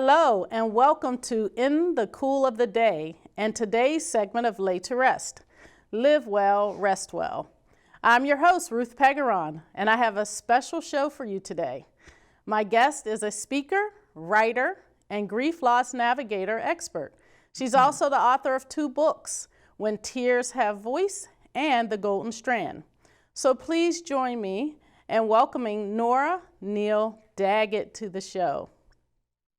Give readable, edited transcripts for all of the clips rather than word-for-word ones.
Hello and welcome to In the Cool of the Day and today's segment of Lay to Rest. Live well, rest well. I'm your host, Ruth Pegeron, and I have a special show for you today. My guest is a speaker, writer, and grief loss navigator expert. She's also the author of 2 books, When Tears Have Voice and The Golden Strand. So please join me in welcoming Nora Neal-Daggett to the show.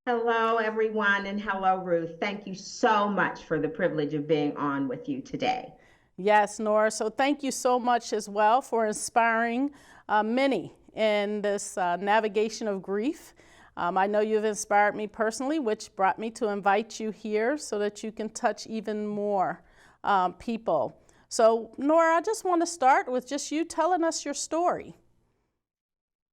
Hello, everyone, and hello, Ruth. Thank you so much for the privilege of being on with you today. Yes, Nora. So thank you so much as well for inspiring many in this navigation of grief. I know you've inspired me personally, which brought me to invite you here so that you can touch even more people. So, Nora, I just want to start with just you telling us your story.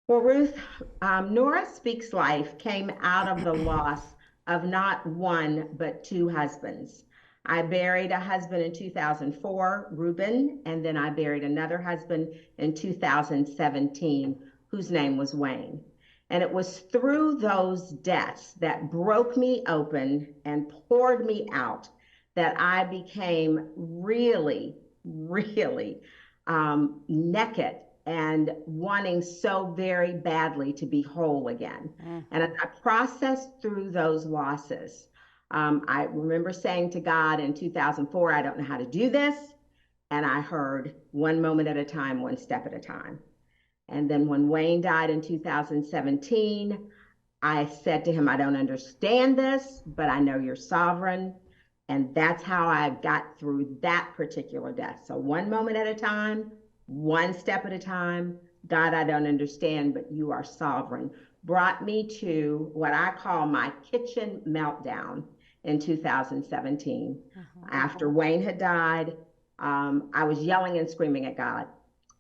Well, Ruth, Nora Speaks Life came out of the loss of not one, but 2 husbands. I buried a husband in 2004, Reuben, and then I buried another husband in 2017, whose name was Wayne. And it was through those deaths that broke me open and poured me out that I became really, really naked and wanting so very badly to be whole again. And as I processed through those losses, I remember saying to God in 2004, I don't know how to do this. And I heard one moment at a time, one step at a time. And then when Wayne died in 2017, I said to him, I don't understand this, but I know you're sovereign. And that's how I got through that particular death. So one moment at a time, one step at a time. God, I don't understand, but you are sovereign. Brought me to what I call my kitchen meltdown in 2017. After Wayne had died, I was yelling and screaming at God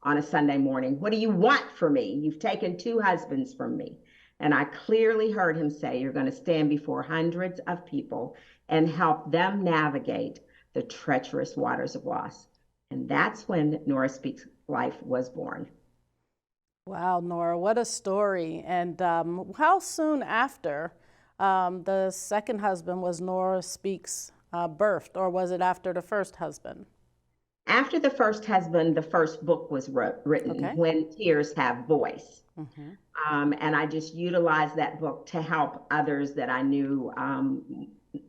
on a Sunday morning. What do you want for me? You've taken 2 husbands from me. And I clearly heard him say, you're going to stand before hundreds of people and help them navigate the treacherous waters of loss. And that's when Nora Speaks Life was born. Wow, Nora, what a story. And how soon after the second husband was Nora Speaks birthed, or was it after the first husband? After the first husband, the first book was written, Okay. When Tears Have Voice. And I just utilized that book to help others that I knew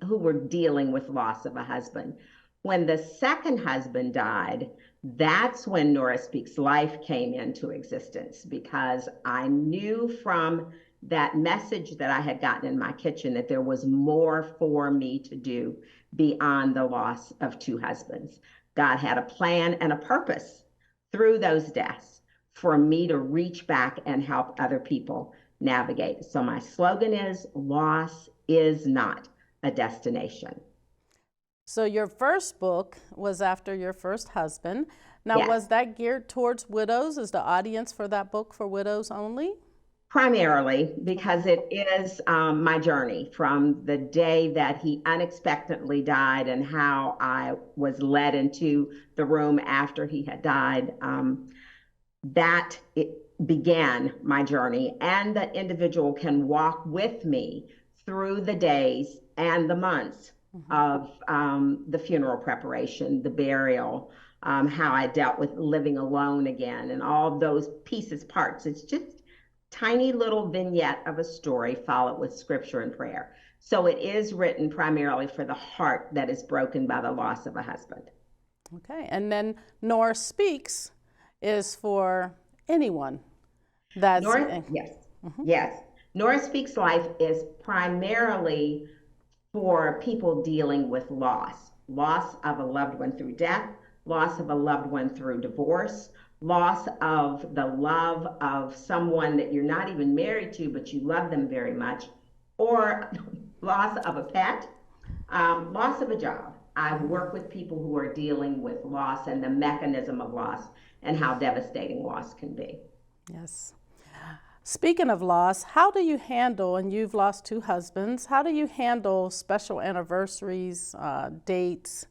who were dealing with loss of a husband. When the second husband died, that's when Nora Speaks Life came into existence, because I knew from that message that I had gotten in my kitchen that there was more for me to do beyond the loss of 2 husbands. God had a plan and a purpose through those deaths for me to reach back and help other people navigate. So my slogan is, loss is not a destination. So your first book was after your first husband. Now, Yes. Was that geared towards widows? Is the audience for that book for widows only? Primarily because it is my journey from the day that he unexpectedly died and how I was led into the room after he had died. That it began my journey, and the individual can walk with me through the days and the months of the funeral preparation, the burial, how I dealt with living alone again, and all those pieces, parts. It's just tiny little vignette of a story followed with scripture and prayer. So it is written primarily for the heart that is broken by the loss of a husband. Okay, and then Nora Speaks is for anyone that's... Yes. Nora Speaks Life is primarily for people dealing with loss of a loved one through death, loss of a loved one through divorce, loss of the love of someone that you're not even married to, but you love them very much, or loss of a pet, loss of a job. I work with people who are dealing with loss and the mechanism of loss and how devastating loss can be. Yes. Speaking of loss, how do you handle, and you've lost 2 husbands, how do you handle special anniversaries, dates,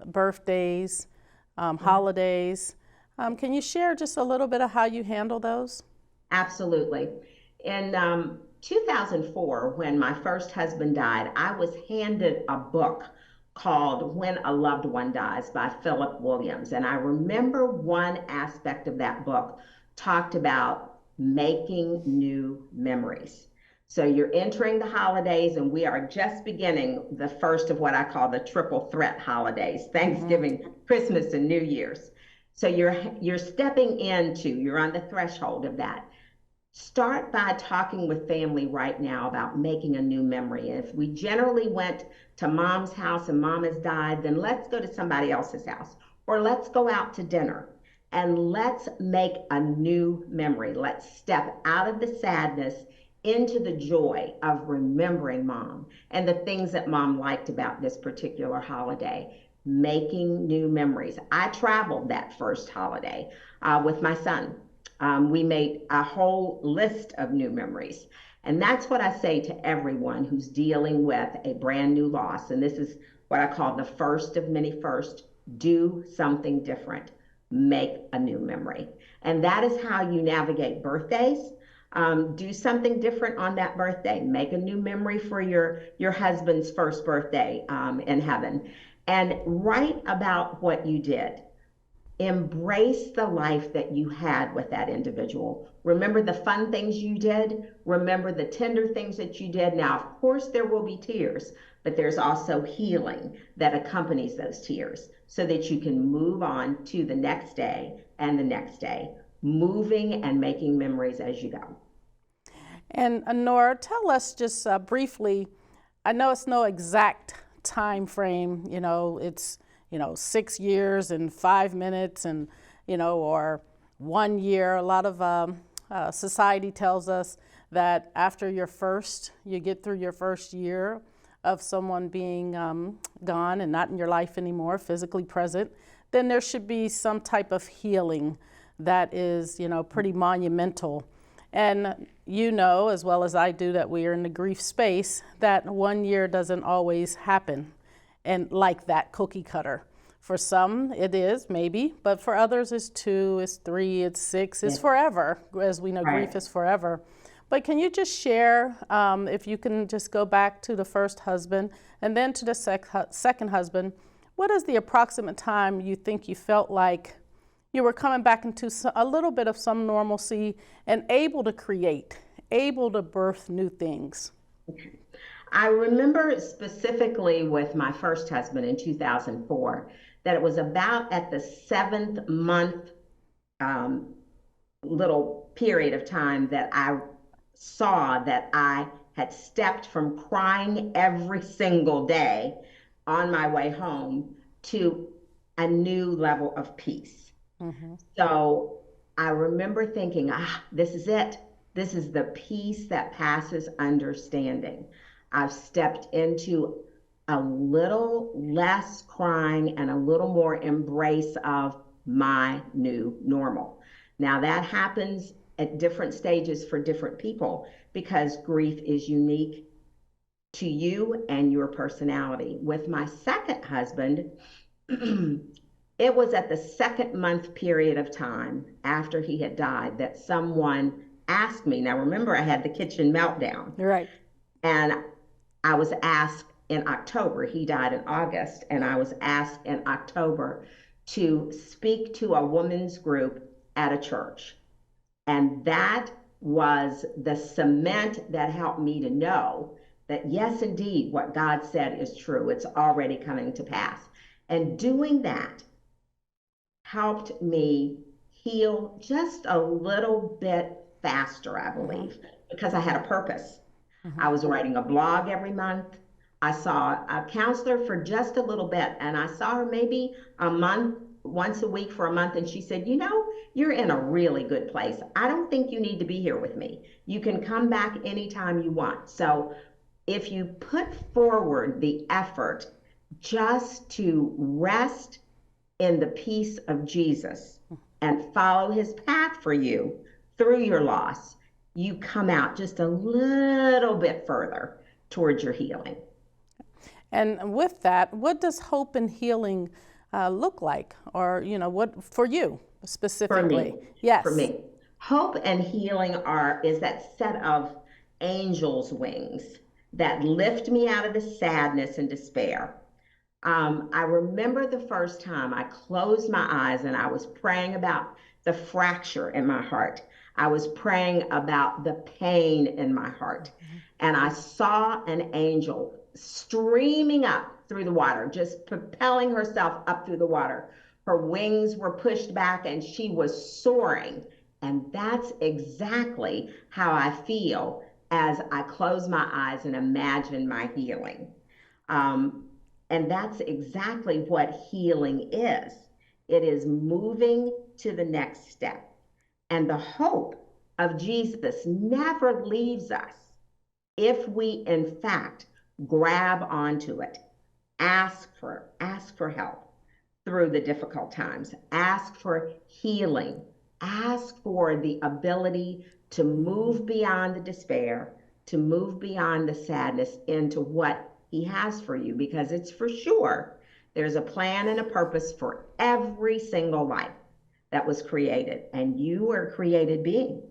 birthdays, holidays? Can you share just a little bit of how you handle those? Absolutely. In 2004, when my first husband died, I was handed a book called When a Loved One Dies by Philip Williams. And I remember one aspect of that book talked about making new memories. So you're entering the holidays, and we are just beginning the first of what I call the triple threat holidays, Thanksgiving, Christmas, and New Year's. So you're stepping into, you're on the threshold of that. Start by talking with family right now about making a new memory. If we generally went to mom's house and mom has died, then let's go to somebody else's house, or let's go out to dinner and let's make a new memory. Let's step out of the sadness into the joy of remembering mom and the things that mom liked about this particular holiday. Making new memories. I traveled that first holiday with my son. We made a whole list of new memories. And that's what I say to everyone who's dealing with a brand new loss. And this is what I call the first of many first. Do something different. Make a new memory. And that is how you navigate birthdays. Do something different on that birthday. Make a new memory for your husband's first birthday in heaven. And write about what you did. Embrace the life that you had with that individual. Remember the fun things you did. Remember the tender things that you did. Now, of course, there will be tears, but there's also healing that accompanies those tears so that you can move on to the next day and the next day, moving and making memories as you go. And Nora, tell us just briefly, I know it's no exact time frame, it's 6 years and 5 minutes and or 1 year. A lot of society tells us that after you get through your first year of someone being gone and not in your life anymore, physically present, then there should be some type of healing that is pretty monumental. And as well as I do, that we are in the grief space, that 1 year doesn't always happen and like that cookie cutter. For some it is, maybe, but for others it's 2, it's 3, it's 6, it's forever. As we know, grief is forever. But can you just share, if you can just go back to the first husband and then to the second husband, what is the approximate time you think you felt like you were coming back into a little bit of some normalcy and able to create, able to birth new things? I remember specifically with my first husband in 2004 that it was about at the 7th month little period of time that I saw that I had stepped from crying every single day on my way home to a new level of peace. So I remember thinking, this is it. This is the peace that passes understanding. I've stepped into a little less crying and a little more embrace of my new normal. Now that happens at different stages for different people because grief is unique to you and your personality. With my second husband, it was at the 2nd month period of time after he had died that someone asked me. Now remember, I had the kitchen meltdown. Right. And I was asked in October, he died in August, and I was asked in October to speak to a women's group at a church. And that was the cement that helped me to know that yes, indeed, what God said is true. It's already coming to pass. And doing that helped me heal just a little bit faster, I believe, because I had a purpose. I was writing a blog every month. I saw a counselor for just a little bit, and I saw her maybe a month, once a week for a month, and she said, you're in a really good place. I don't think you need to be here with me. You can come back anytime you want. So if you put forward the effort just to rest in the peace of Jesus and follow his path for you through your loss, you come out just a little bit further towards your healing. And with that, what does hope and healing look like? Or, what for you specifically? For me. Yes. For me. Hope and healing is that set of angel's wings that lift me out of the sadness and despair. I remember the first time I closed my eyes and I was praying about the fracture in my heart. I was praying about the pain in my heart. And I saw an angel streaming up through the water, just propelling herself up through the water. Her wings were pushed back and she was soaring. And that's exactly how I feel as I close my eyes and imagine my healing. And that's exactly what healing is. It is moving to the next step. And the hope of Jesus never leaves us if we, in fact, grab onto it, ask for help through the difficult times, ask for healing, ask for the ability to move beyond the despair, to move beyond the sadness into what he has for you, because it's for sure there's a plan and a purpose for every single life that was created, and you are a created being.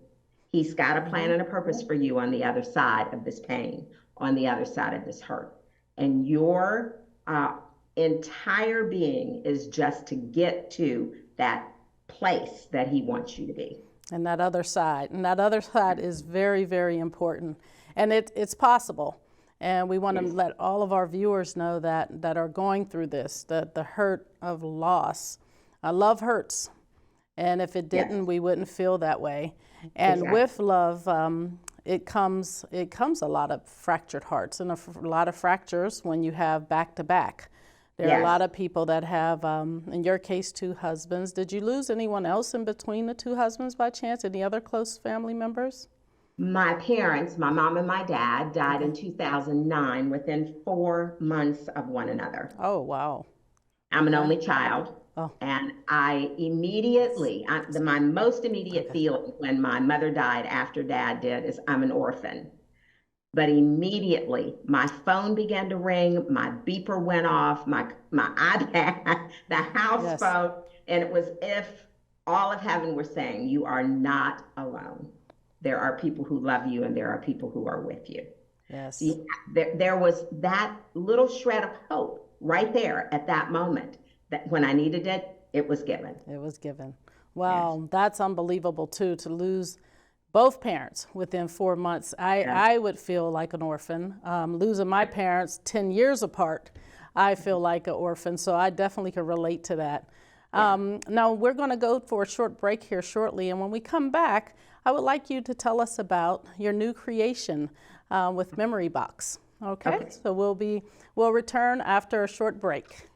He's got a plan and a purpose for you on the other side of this pain, on the other side of this hurt. And your entire being is just to get to that place that he wants you to be. And that other side. And that other side is very, very important. And it's possible. And we want to let all of our viewers know that are going through this, that the hurt of loss. Love hurts. And if it didn't, we wouldn't feel that way. And with love, it comes a lot of fractured hearts and a lot of fractures when you have back-to-back. There are a lot of people that have, in your case, 2 husbands. Did you lose anyone else in between the 2 husbands by chance? Any other close family members? My parents, my mom and my dad, died in 2009 within 4 months of one another. Oh, wow. I'm an only child. And I immediately, my most immediate feeling when my mother died after dad did is I'm an orphan. But immediately my phone began to ring, my beeper went off, my iPad, the house phone, and it was if all of heaven were saying, you are not alone. There are people who love you and there are people who are with you. Yes. There was that little shred of hope right there at that moment. That when I needed it, it was given. It was given. Wow, that's unbelievable too, to lose both parents within 4 months. I would feel like an orphan. Losing my parents 10 years apart, I feel like an orphan, so I definitely can relate to that. Now we're going to go for a short break here shortly, and when we come back, I would like you to tell us about your new creation with Memory Box. Okay? So we'll return after a short break.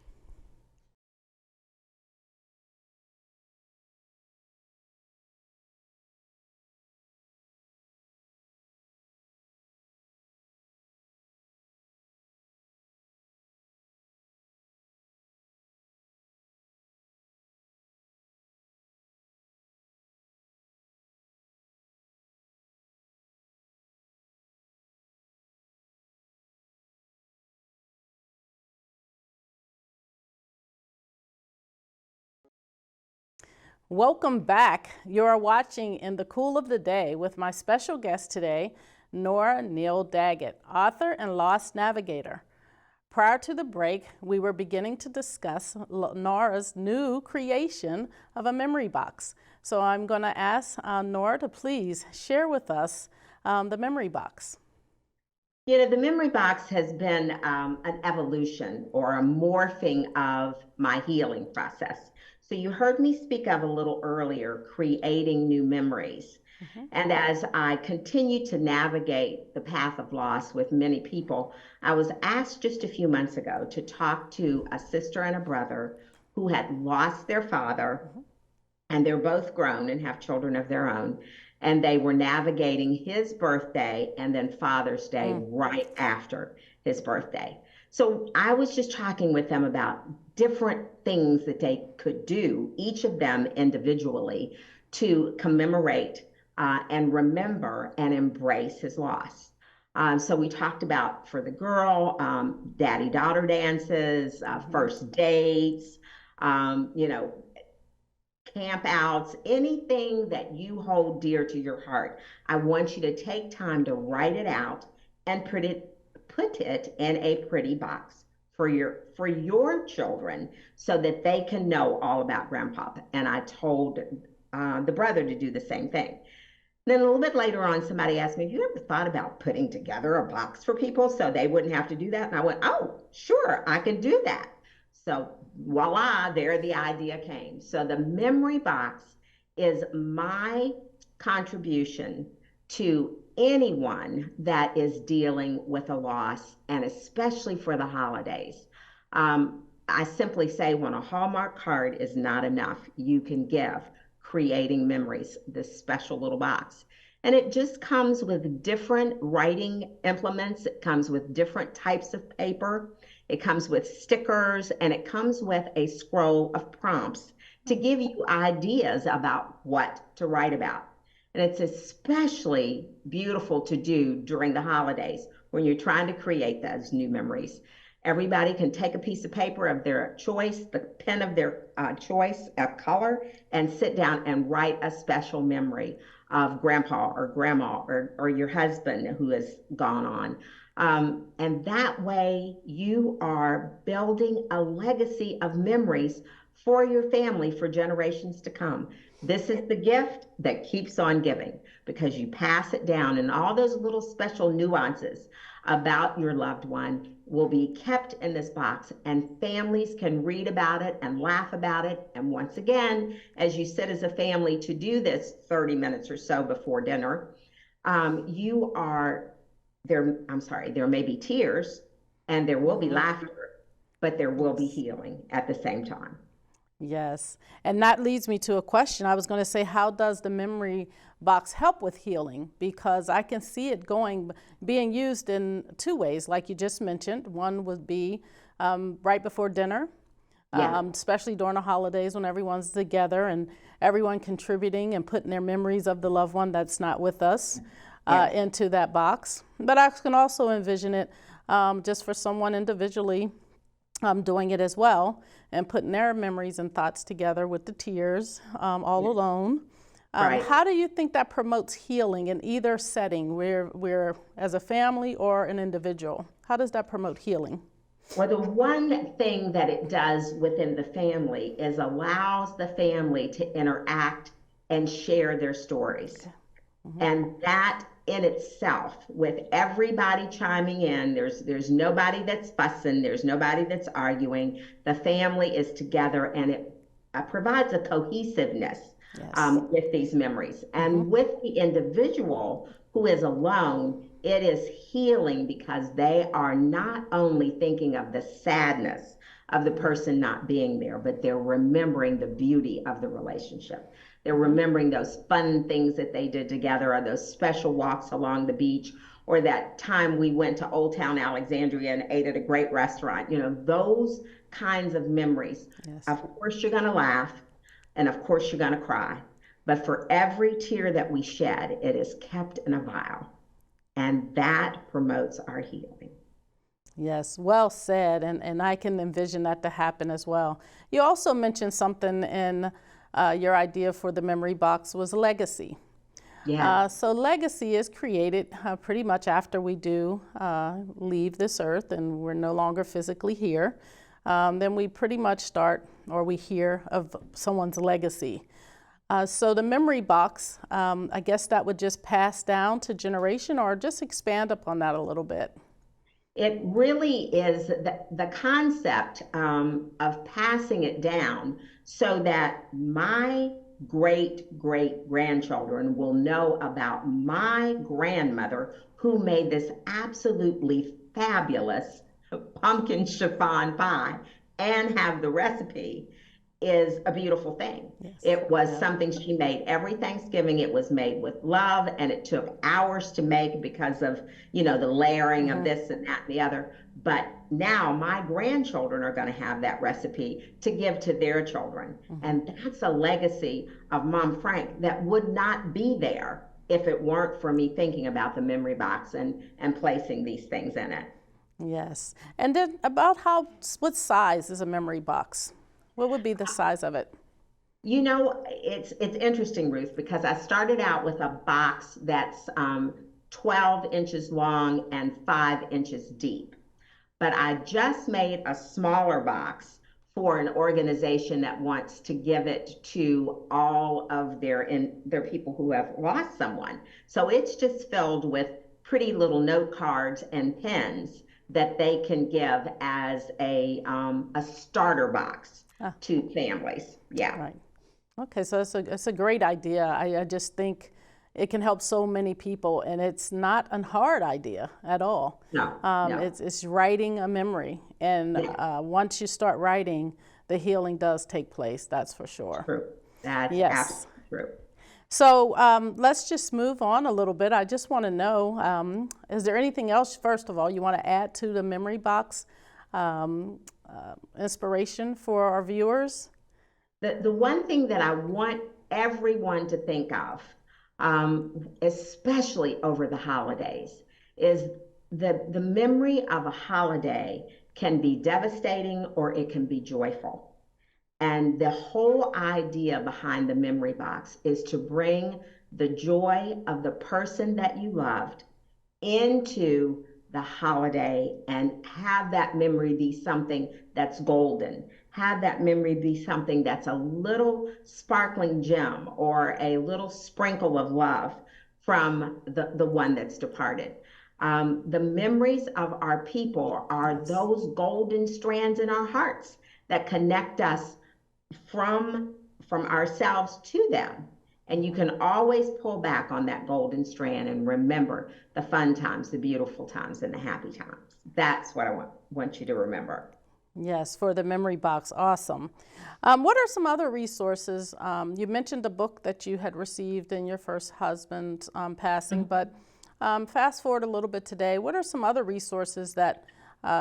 Welcome back. You are watching In the Cool of the Day with my special guest today, Nora Neal-Daggett, author and lost navigator. Prior to the break, we were beginning to discuss Nora's new creation of a memory box. So I'm going to ask Nora to please share with us the memory box. You know, the memory box has been an evolution or a morphing of my healing process. So you heard me speak of a little earlier, creating new memories. And as I continue to navigate the path of loss with many people, I was asked just a few months ago to talk to a sister and a brother who had lost their father, and they're both grown and have children of their own. And they were navigating his birthday and then Father's Day right after his birthday. So I was just talking with them about different things that they could do, each of them individually, to commemorate and remember and embrace his loss. So we talked about, for the girl, daddy-daughter dances, first dates, you know, camp outs, anything that you hold dear to your heart. I want you to take time to write it out and put it in a pretty box for your children so that they can know all about Grandpa. And I told the brother to do the same thing. Then a little bit later on, somebody asked me, have you ever thought about putting together a box for people so they wouldn't have to do that? And I went, oh, sure, I can do that. So voila, there the idea came. So the memory box is my contribution to anyone that is dealing with a loss, and especially for the holidays. I simply say when a Hallmark card is not enough, you can give Creating Memories, this special little box. And it just comes with different writing implements. It comes with different types of paper. It comes with stickers, and it comes with a scroll of prompts to give you ideas about what to write about. And it's especially beautiful to do during the holidays when you're trying to create those new memories. Everybody can take a piece of paper of their choice, the pen of their choice of color, and sit down and write a special memory of Grandpa or Grandma or your husband who has gone on. And that way you are building a legacy of memories for your family for generations to come. This is the gift that keeps on giving because you pass it down, and all those little special nuances about your loved one will be kept in this box, and families can read about it and laugh about it. And once again, as you sit as a family to do this 30 minutes or so before dinner, there may be tears and there will be laughter, but there will be healing at the same time. Yes, and that leads me to a question. I was going to say, how does the memory box help with healing? Because I can see it being used in two ways, like you just mentioned. One would be right before dinner, especially during the holidays when everyone's together and everyone contributing and putting their memories of the loved one that's not with us into that box. But I can also envision it just for someone individually doing it as well, and putting their memories and thoughts together with the tears all alone. How do you think that promotes healing in either setting, where we're as a family or an individual? How does that promote healing? Well, the one thing that it does within the family is allows the family to interact and share their stories. Okay. Mm-hmm. And that in itself, with everybody chiming in, there's nobody that's fussing, there's nobody that's arguing. The family is together, and it provides a cohesiveness with these memories. And with the individual who is alone, it is healing because they are not only thinking of the sadness of the person not being there, but they're remembering the beauty of the relationship. They're remembering those fun things that they did together, or those special walks along the beach, or that time we went to Old Town Alexandria and ate at a great restaurant. You know, those kinds of memories. Yes. Of course, you're going to laugh, and of course, you're going to cry. But for every tear that we shed, it is kept in a vial, and that promotes our healing. Yes, well said, and I can envision that to happen as well. You also mentioned something in your idea for the memory box was legacy. Yeah. So legacy is created pretty much after we do leave this earth and we're no longer physically here. Then we pretty much start, or we hear of someone's legacy. So the memory box, I guess that would just pass down to generation, or just expand upon that a little bit. It really is the concept of passing it down so that my great-great-grandchildren will know about my grandmother who made this absolutely fabulous pumpkin chiffon pie and have the recipe is a beautiful thing. Yes. It was something she made every Thanksgiving. It was made with love, and it took hours to make because of, the layering of this and that and the other. But now my grandchildren are going to have that recipe to give to their children. And that's a legacy of Mom Frank that would not be there if it weren't for me thinking about the memory box and placing these things in it. Yes. And then about what size is a memory box? What would be the size of it? You know, it's interesting, Ruth, because I started out with a box that's 12 inches long and 5 inches deep. But I just made a smaller box for an organization that wants to give it to all of their people who have lost someone. So it's just filled with pretty little note cards and pens that they can give as a starter box Ah, to families. Yeah. right. Okay, so it's a great idea. I just think it can help so many people, and it's not a hard idea at all. No, no. It's writing a memory, and Yeah, once you start writing, the healing does take place. That's for sure. true. That's Yes. absolutely true. So let's just move on a little bit. I just want to know, is there anything else, first of all, you want to add to the memory box um, inspiration for our viewers? The one thing that I want everyone to think of, especially over the holidays, is the memory of a holiday can be devastating or it can be joyful. And the whole idea behind the memory box is to bring the joy of the person that you loved into the holiday and have that memory be something that's golden. Have that memory be something that's a little sparkling gem or a little sprinkle of love from the one that's departed. The memories of our people are those golden strands in our hearts that connect us from ourselves to them. And you can always pull back on that golden strand and remember the fun times, the beautiful times, and the happy times. That's what I want you to remember. Yes, for the memory box. Awesome. What are some other resources? You mentioned a book that you had received in your first husband's passing, but fast forward a little bit today. What are some other resources that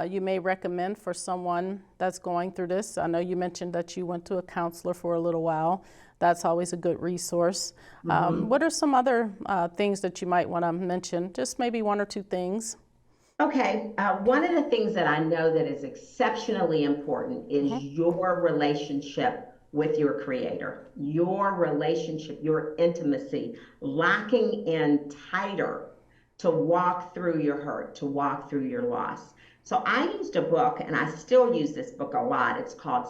you may recommend for someone that's going through this? I know you mentioned that you went to a counselor for a little while. That's always a good resource. What are some other things that you might want to mention? Just maybe one or two things. Okay, one of the things that I know that is exceptionally important is your relationship with your creator, your relationship, your intimacy, locking in tighter to walk through your hurt, to walk through your loss. So I used a book, and I still use this book a lot. It's called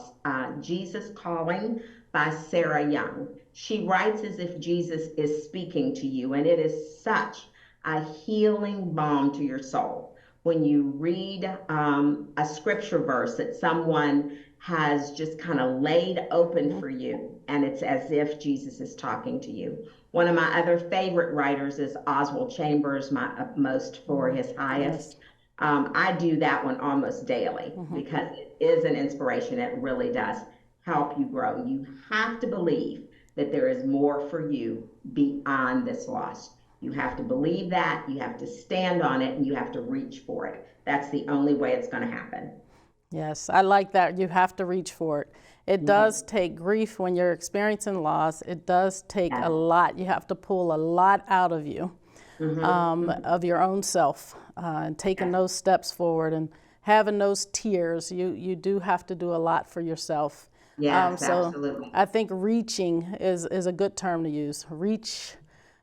Jesus Calling by Sarah Young. She writes as if Jesus is speaking to you, and it is such a healing balm to your soul. When you read a scripture verse that someone has just kind of laid open for you, and it's as if Jesus is talking to you. One of my other favorite writers is Oswald Chambers, my utmost for his highest. I do that one almost daily because it is an inspiration. It really does help you grow. You have to believe that there is more for you beyond this loss. You have to believe that, you have to stand on it, and you have to reach for it. That's the only way it's going to happen. Yes, I like that. You have to reach for it. It does take grief when you're experiencing loss. It does take a lot. You have to pull a lot out of you, of your own self, and taking those steps forward and having those tears. You do have to do a lot for yourself. Yes, So absolutely. I think reaching is a good term to use. Reach,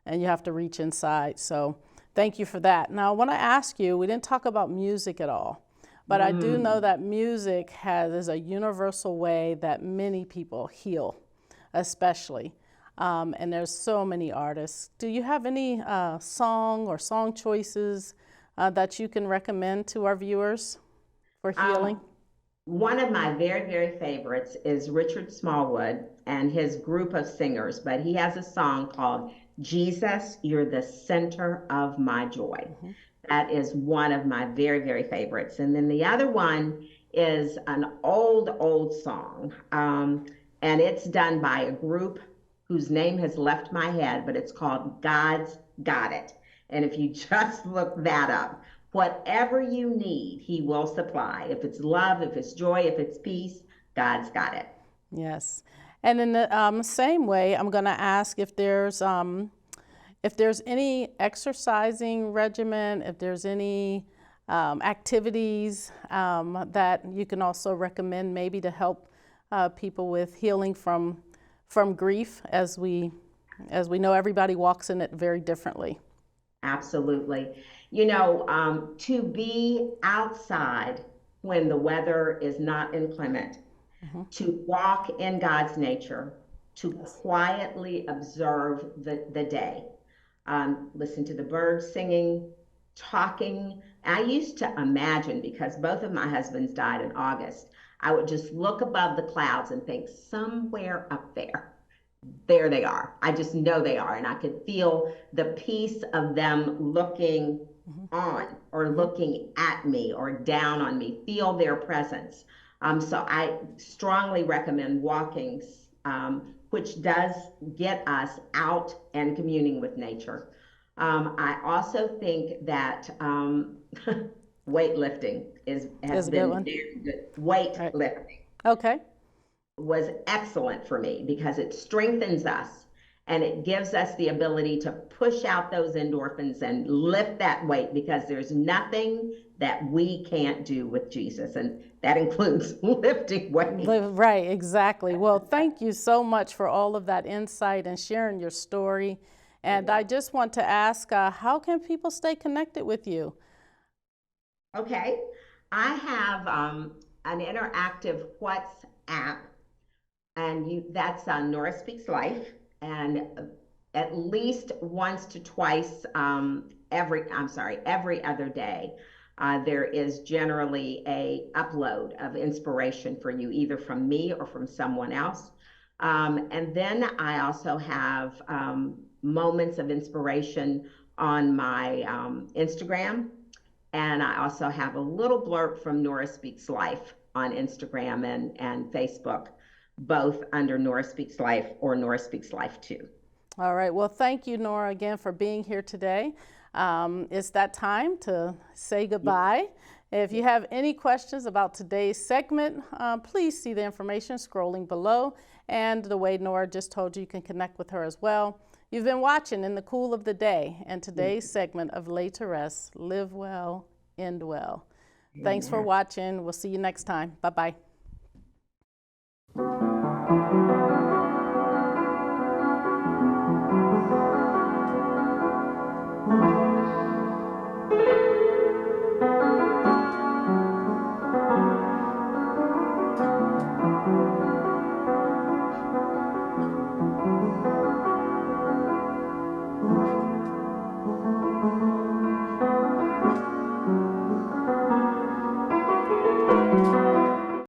and you have to reach inside. So thank you for that. Now, I want to ask you, we didn't talk about music at all, but I do know that music is a universal way that many people heal, especially. And there's so many artists. Do you have any song or song choices that you can recommend to our viewers for healing? One of my very, very favorites is Richard Smallwood and his group of singers, but he has a song called Jesus, You're the Center of My Joy. That is one of my very, very favorites. And then the other one is an old song, and it's done by a group whose name has left my head, but it's called God's Got It. And if you just look that up, whatever you need, he will supply. If it's love, if it's joy, if it's peace, God's got it. Yes. And in the same way, I'm going to ask if there's any exercising regimen, if there's any activities that you can also recommend maybe to help people with healing from from grief, as we know everybody walks in it very differently. Absolutely. You know, to be outside when the weather is not inclement, to walk in God's nature, to quietly observe the day, listen to the birds singing, talking. I used to imagine, because both of my husbands died in August, I would just look above the clouds and think, somewhere up there they are. I just know they are. And I could feel the peace of them looking on or looking at me or down on me, feel their presence. So I strongly recommend walking, which does get us out and communing with nature. I also think that weightlifting has Is a good been one. very good. Right. Weightlifting Okay. was excellent for me because it strengthens us and it gives us the ability to push out those endorphins and lift that weight, because there's nothing that we can't do with Jesus, and that includes lifting weights. Right, exactly. Well, thank you so much for all of that insight and sharing your story. And I just want to ask, how can people stay connected with you? Okay, I have an interactive WhatsApp, and that's Nora Speaks Life, and at least once to twice every other day. There is generally a upload of inspiration for you, either from me or from someone else. And then I also have moments of inspiration on my Instagram. And I also have a little blurb from Nora Speaks Life on Instagram and Facebook, both under Nora Speaks Life or Nora Speaks Life 2. All right. Well, thank you, Nora, again for being here today. It's that time to say goodbye. If you have any questions about today's segment, please see the information scrolling below. And the way Nora just told you, you can connect with her as well. You've been watching In the Cool of the Day, and today's segment of Lay to Rest, Live Well, End Well. Thanks for watching. We'll see you next time. Bye-bye.